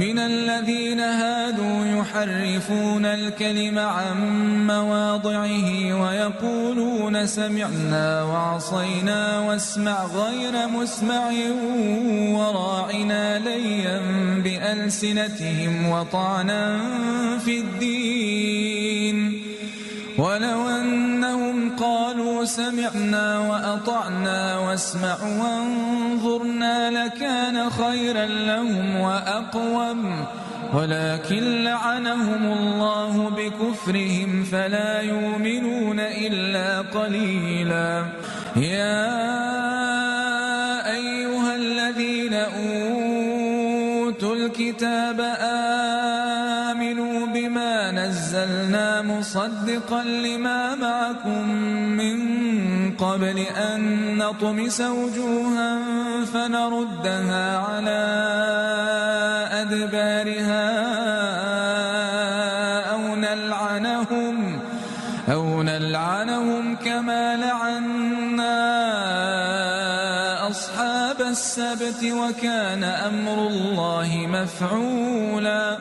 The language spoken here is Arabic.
من الذين هادوا يحرفون الكلم عن مواضعه ويقولون سمعنا وعصينا واسمع غير مسمع وراعنا ليا بألسنتهم وطعنا في الدين ولو أنهم قالوا سمعنا وأطعنا واسمع وانظرنا لكان خيرا لهم وأقوم ولكن لعنهم الله بكفرهم فلا يؤمنون إلا قليلا. يا أيها الذين أوتوا الكتاب آمنوا بما نزلنا مصدقا لما معكم من قبل أن نطمس وجوها فنردها على أدبارها أو نلعنهم كما لعنا أصحاب السبت وكان أمر الله مفعولا.